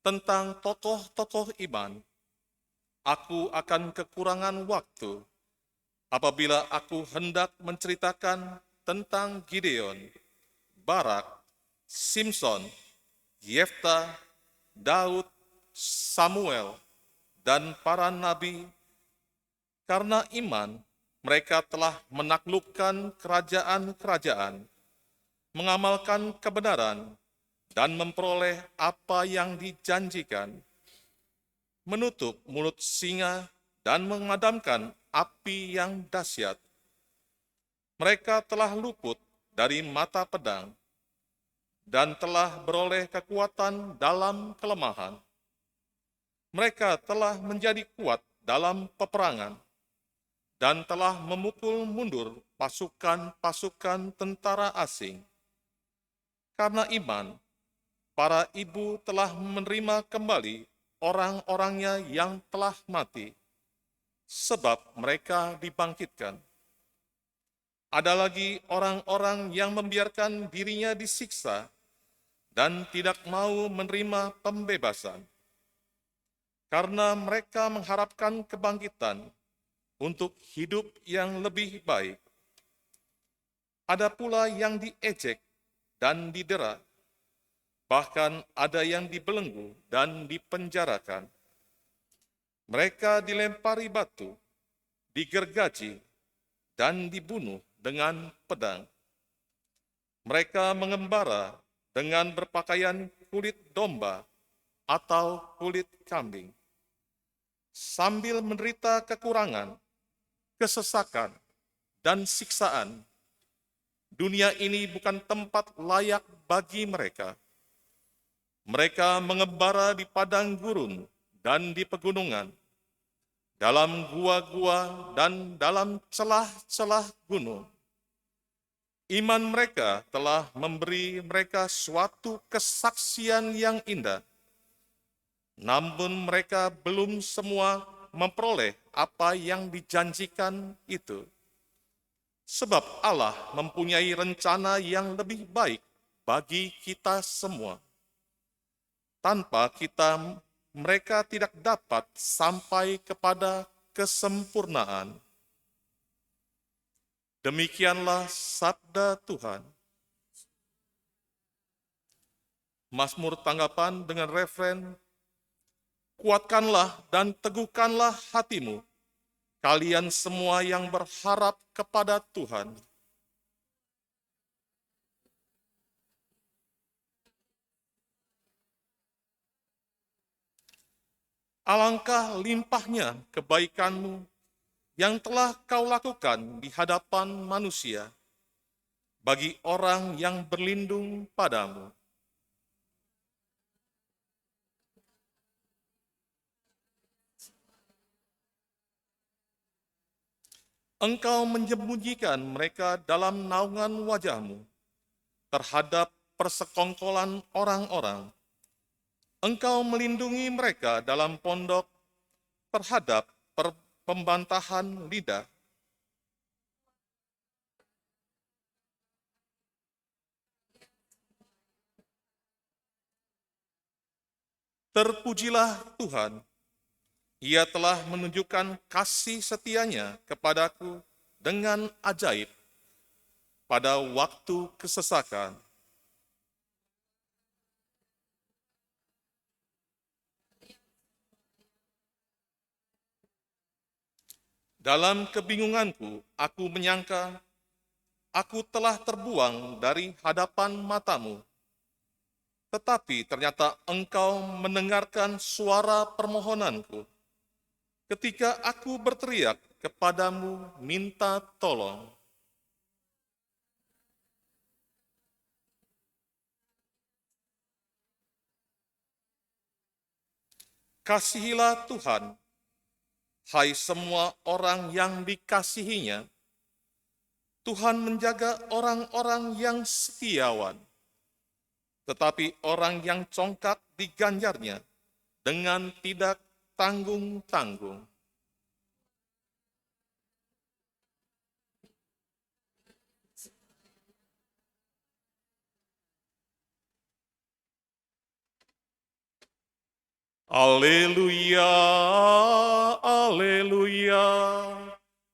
Tentang tokoh-tokoh iman, aku akan kekurangan waktu apabila aku hendak menceritakan tentang Gideon, Barak, Simpson, Yefta, Daud, Samuel, dan para nabi. Karena iman, mereka telah menaklukkan kerajaan-kerajaan, mengamalkan kebenaran, dan memperoleh apa yang dijanjikan, menutup mulut singa dan memadamkan api yang dahsyat. Mereka telah luput dari mata pedang dan telah beroleh kekuatan dalam kelemahan. Mereka telah menjadi kuat dalam peperangan dan telah memukul mundur pasukan-pasukan tentara asing. Karena iman, para ibu telah menerima kembali orang-orangnya yang telah mati, sebab mereka dibangkitkan. Ada lagi orang-orang yang membiarkan dirinya disiksa dan tidak mau menerima pembebasan, karena mereka mengharapkan kebangkitan untuk hidup yang lebih baik. Ada pula yang diejek dan didera, bahkan ada yang dibelenggu dan dipenjarakan. Mereka dilempari batu, digergaji, dan dibunuh dengan pedang. Mereka mengembara dengan berpakaian kulit domba atau kulit kambing, sambil menderita kekurangan, kesesakan, dan siksaan. Dunia ini bukan tempat layak bagi mereka. Mereka mengembara di padang gurun dan di pegunungan, dalam gua-gua dan dalam celah-celah gunung. Iman mereka telah memberi mereka suatu kesaksian yang indah, namun mereka belum semua memperoleh apa yang dijanjikan itu. Sebab Allah mempunyai rencana yang lebih baik bagi kita semua. Tanpa kita, mereka tidak dapat sampai kepada kesempurnaan. Demikianlah sabda Tuhan. Mazmur tanggapan dengan referen, kuatkanlah dan teguhkanlah hatimu, kalian semua yang berharap kepada Tuhan. Alangkah limpahnya kebaikanmu yang telah kau lakukan di hadapan manusia, bagi orang yang berlindung padamu. Engkau menyembunyikan mereka dalam naungan wajahmu terhadap persekongkolan orang-orang. Engkau melindungi mereka dalam pondok terhadap pembantahan lidah. Terpujilah Tuhan, Ia telah menunjukkan kasih setianya kepadaku dengan ajaib pada waktu kesesakan. Dalam kebingunganku, aku menyangka aku telah terbuang dari hadapan matamu. Tetapi ternyata engkau mendengarkan suara permohonanku ketika aku berteriak kepadamu minta tolong. Kasihilah Tuhan, hai semua orang yang dikasihinya. Tuhan menjaga orang-orang yang setiawan, tetapi orang yang congkak diganjarnya dengan tidak tanggung-tanggung. Alleluia, alleluia,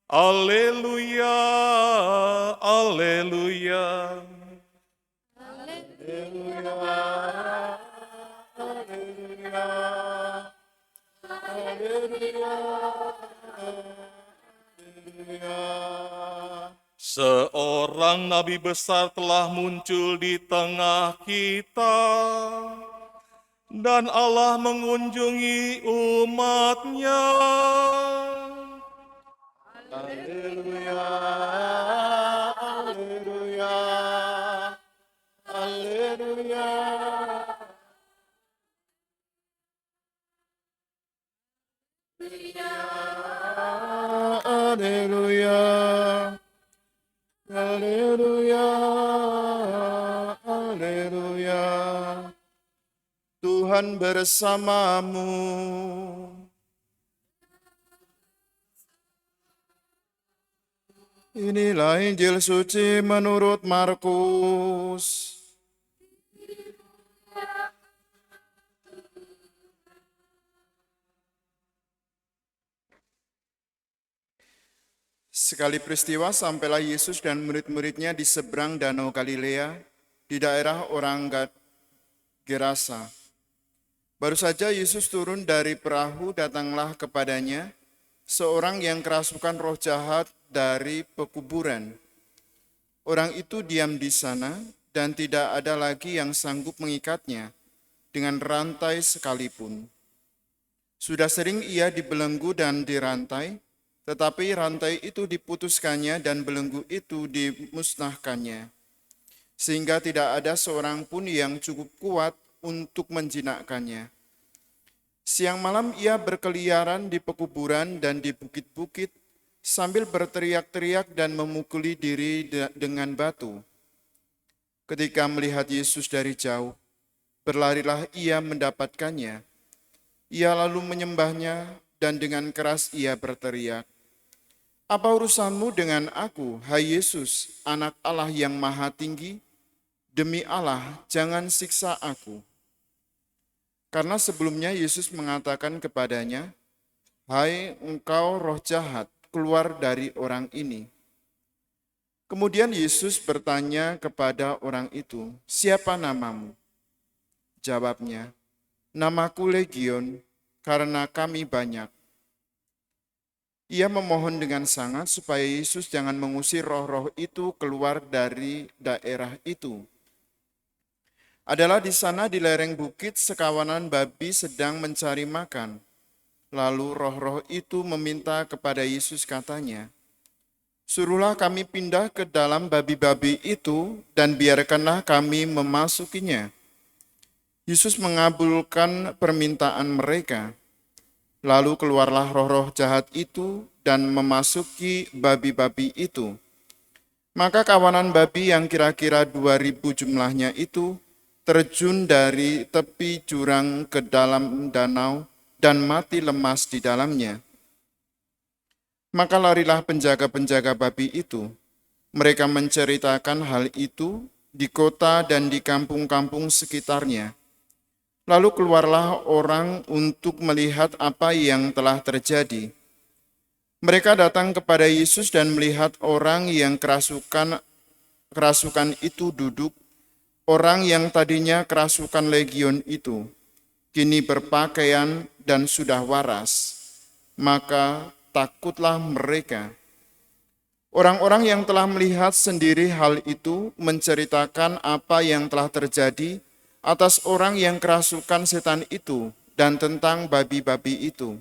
alleluia, alleluia. Seorang nabi besar telah muncul di tengah kita, dan Allah mengunjungi umat-Nya. Haleluya, haleluya, haleluya. Haleluya, haleluya, haleluya. Tuhan bersamamu. Inilah Injil suci menurut Markus. Sekali peristiwa sampailah Yesus dan murid-muridnya di seberang Danau Galilea, di daerah orang Gerasa. Baru saja Yesus turun dari perahu, datanglah kepadanya seorang yang kerasukan roh jahat dari pekuburan. Orang itu diam di sana dan tidak ada lagi yang sanggup mengikatnya dengan rantai sekalipun. Sudah sering ia dibelenggu dan dirantai, tetapi rantai itu diputuskannya dan belenggu itu dimusnahkannya, sehingga tidak ada seorang pun yang cukup kuat untuk menjinakkannya. Siang malam ia berkeliaran di pekuburan dan di bukit-bukit sambil berteriak-teriak dan memukuli diri dengan batu. Ketika melihat Yesus dari jauh, berlarilah ia mendapatkannya. Ia lalu menyembahnya dan dengan keras ia berteriak, "Apa urusanmu dengan aku, hai Yesus, Anak Allah yang Maha Tinggi? Demi Allah, jangan siksa aku." Karena sebelumnya Yesus mengatakan kepadanya, "Hai engkau roh jahat, keluar dari orang ini." Kemudian Yesus bertanya kepada orang itu, "Siapa namamu?" Jawabnya, "Namaku Legion, karena kami banyak." Ia memohon dengan sangat supaya Yesus jangan mengusir roh-roh itu keluar dari daerah itu. Adalah di sana di lereng bukit sekawanan babi sedang mencari makan. Lalu roh-roh itu meminta kepada Yesus, katanya, "Suruhlah kami pindah ke dalam babi-babi itu dan biarkanlah kami memasukinya." Yesus mengabulkan permintaan mereka. Lalu keluarlah roh-roh jahat itu dan memasuki babi-babi itu. Maka kawanan babi yang kira-kira 2.000 jumlahnya itu terjun dari tepi jurang ke dalam danau dan mati lemas di dalamnya. Maka larilah penjaga-penjaga babi itu. Mereka menceritakan hal itu di kota dan di kampung-kampung sekitarnya. Lalu keluarlah orang untuk melihat apa yang telah terjadi. Mereka datang kepada Yesus dan melihat orang yang kerasukan itu duduk, orang yang tadinya kerasukan legion itu, kini berpakaian dan sudah waras. Maka takutlah mereka. Orang-orang yang telah melihat sendiri hal itu menceritakan apa yang telah terjadi atas orang yang kerasukan setan itu dan tentang babi-babi itu.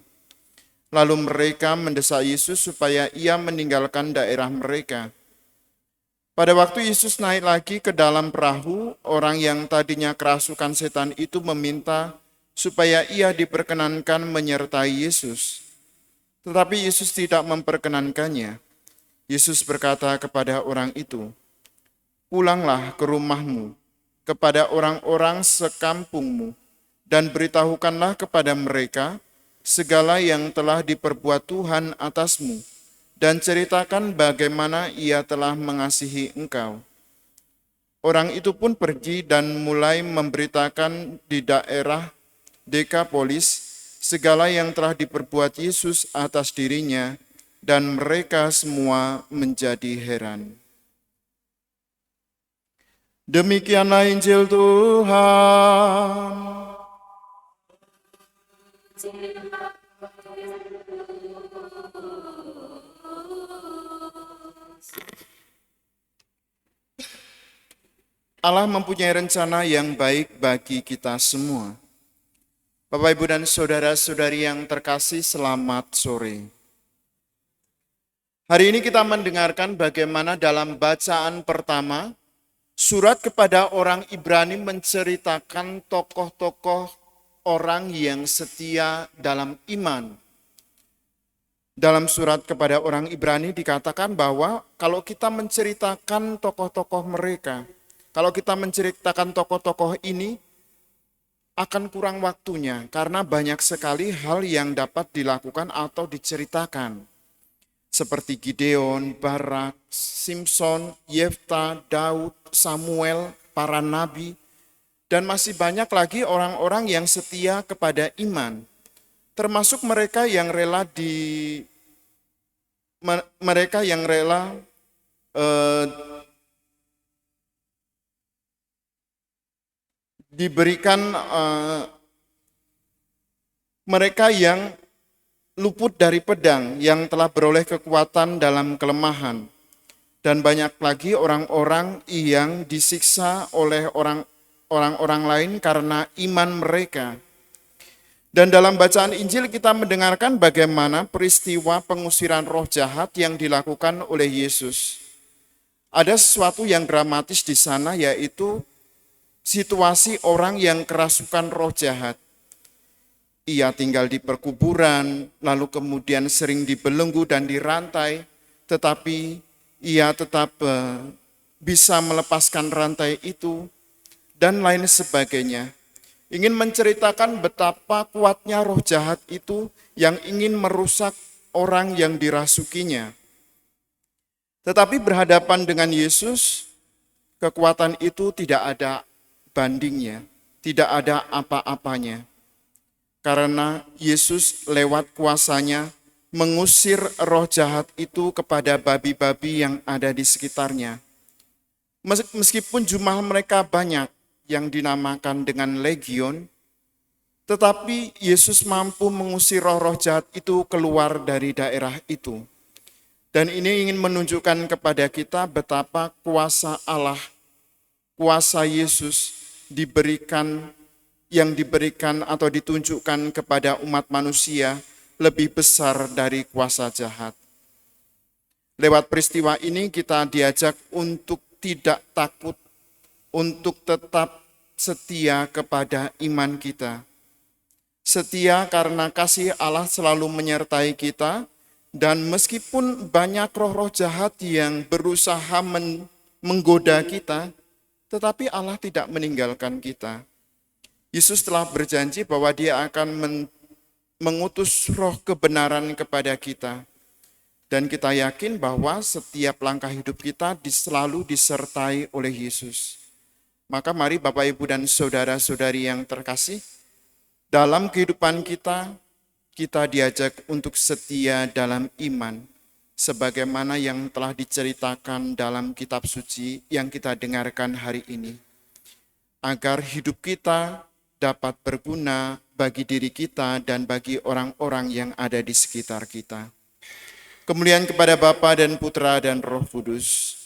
Lalu mereka mendesak Yesus supaya ia meninggalkan daerah mereka. Pada waktu Yesus naik lagi ke dalam perahu, orang yang tadinya kerasukan setan itu meminta supaya ia diperkenankan menyertai Yesus. Tetapi Yesus tidak memperkenankannya. Yesus berkata kepada orang itu, "Pulanglah ke rumahmu, kepada orang-orang sekampungmu, dan beritahukanlah kepada mereka segala yang telah diperbuat Tuhan atasmu, dan ceritakan bagaimana ia telah mengasihi engkau." Orang itu pun pergi dan mulai memberitakan di daerah Dekapolis segala yang telah diperbuat Yesus atas dirinya, dan mereka semua menjadi heran. Demikianlah Injil Tuhan. Allah mempunyai rencana yang baik bagi kita semua. Bapak, Ibu, dan saudara-saudari yang terkasih, selamat sore. Hari ini kita mendengarkan bagaimana dalam bacaan pertama, surat kepada orang Ibrani menceritakan tokoh-tokoh orang yang setia dalam iman. Dalam surat kepada orang Ibrani dikatakan bahwa kalau kita menceritakan tokoh-tokoh mereka, kalau kita menceritakan tokoh-tokoh ini, akan kurang waktunya karena banyak sekali hal yang dapat dilakukan atau diceritakan. Seperti Gideon, Barak, Simson, Yefta, Daud, Samuel, para nabi, dan masih banyak lagi orang-orang yang setia kepada iman. Termasuk mereka yang rela diberikan mereka yang luput dari pedang, yang telah beroleh kekuatan dalam kelemahan. Dan banyak lagi orang-orang yang disiksa oleh orang-orang lain karena iman mereka. Dan dalam bacaan Injil kita mendengarkan bagaimana peristiwa pengusiran roh jahat yang dilakukan oleh Yesus. Ada sesuatu yang dramatis di sana, yaitu situasi orang yang kerasukan roh jahat. Ia tinggal di perkuburan, lalu kemudian sering dibelenggu dan dirantai, tetapi ia tetap bisa melepaskan rantai itu, dan lain sebagainya. Ingin menceritakan betapa kuatnya roh jahat itu yang ingin merusak orang yang dirasukinya. Tetapi berhadapan dengan Yesus, kekuatan itu tidak ada bandingnya, tidak ada apa-apanya. Karena Yesus lewat kuasanya mengusir roh jahat itu kepada babi-babi yang ada di sekitarnya. Meskipun jumlah mereka banyak yang dinamakan dengan legion, tetapi Yesus mampu mengusir roh-roh jahat itu keluar dari daerah itu. Dan ini ingin menunjukkan kepada kita betapa kuasa Allah, kuasa Yesus yang diberikan atau ditunjukkan kepada umat manusia lebih besar dari kuasa jahat. Lewat peristiwa ini kita diajak untuk tidak takut, untuk tetap setia kepada iman kita. Setia karena kasih Allah selalu menyertai kita, dan meskipun banyak roh-roh jahat yang berusaha menggoda kita, tetapi Allah tidak meninggalkan kita. Yesus telah berjanji bahwa Dia akan mengutus roh kebenaran kepada kita. Dan kita yakin bahwa setiap langkah hidup kita selalu disertai oleh Yesus. Maka mari Bapak, Ibu, dan saudara-saudari yang terkasih, dalam kehidupan kita diajak untuk setia dalam iman, sebagaimana yang telah diceritakan dalam kitab suci yang kita dengarkan hari ini. Agar hidup kita dapat berguna bagi diri kita dan bagi orang-orang yang ada di sekitar kita. Kemuliaan kepada Bapa dan Putra dan Roh Kudus,